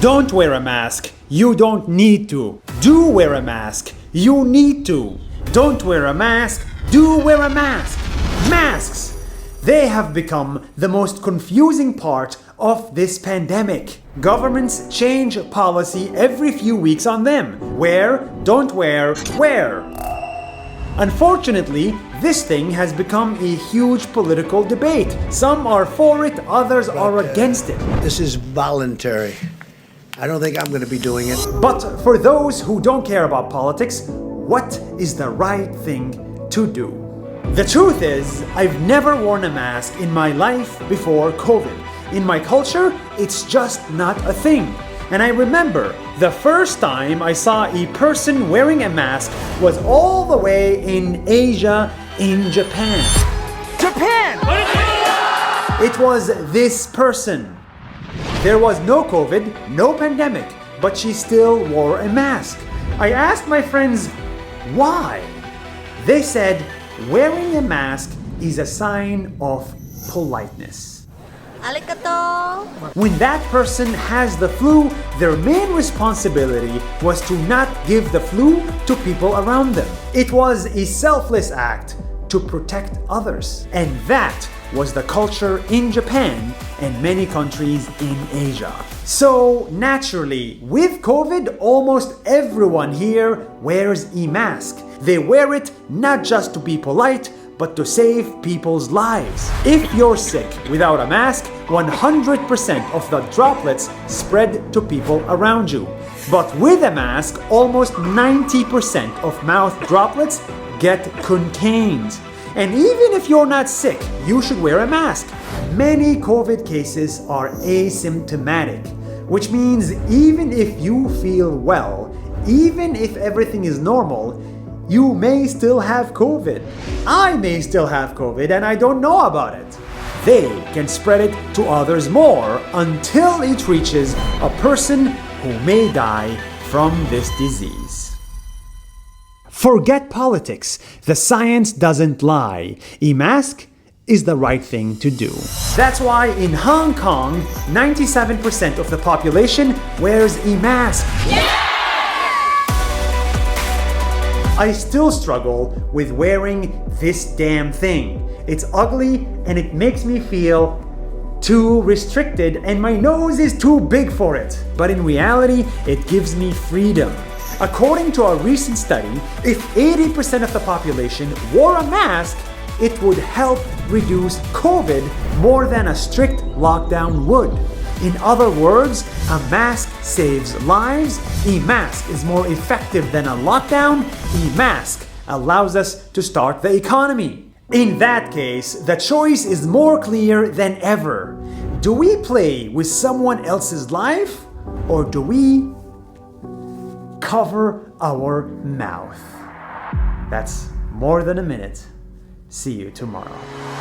Don't wear a mask. You don't need to. Do wear a mask. You need to. Don't wear a mask. Do wear a mask. Masks. They have become the most confusing part of this pandemic. Governments change policy every few weeks on them. Wear, don't wear, wear. Unfortunately, this thing has become a huge political debate. Some are for it, others are against it. This is voluntary. I don't think I'm going to be doing it. But for those who don't care about politics, what is the right thing to do? The truth is, I've never worn a mask in my life before COVID. In my culture, it's just not a thing. And I remember the first time I saw a person wearing a mask was all the way in Asia, in Japan. Japan! It was this person. There was no COVID, no pandemic, but she still wore a mask. I asked my friends, why? They said, wearing a mask is a sign of politeness. Arigato. When that person has the flu, their main responsibility was to not give the flu to people around them. It was a selfless act to protect others. And that was the culture in Japan and many countries in Asia. So naturally, with COVID, almost everyone here wears a mask. They wear it not just to be polite, but to save people's lives. If you're sick without a mask, 100% of the droplets spread to people around you. But with a mask, almost 90% of mouth droplets get contained. And even if you're not sick, you should wear a mask. Many COVID cases are asymptomatic, which means even if you feel well, even if everything is normal, you may still have COVID. I may still have COVID and I don't know about it. They can spread it to others more until it reaches a person who may die from this disease. Forget politics. The science doesn't lie. A mask is the right thing to do. That's why in Hong Kong, 97% of the population wears a mask. Yeah! I still struggle with wearing this damn thing. It's ugly and it makes me feel too restricted and my nose is too big for it. But in reality, it gives me freedom. According to a recent study, if 80% of the population wore a mask, it would help reduce COVID more than a strict lockdown would. In other words, a mask saves lives, a mask is more effective than a lockdown, a mask allows us to start the economy. In that case, the choice is more clear than ever. Do we play with someone else's life, or do we cover our mouth? That's more than a minute. See you tomorrow.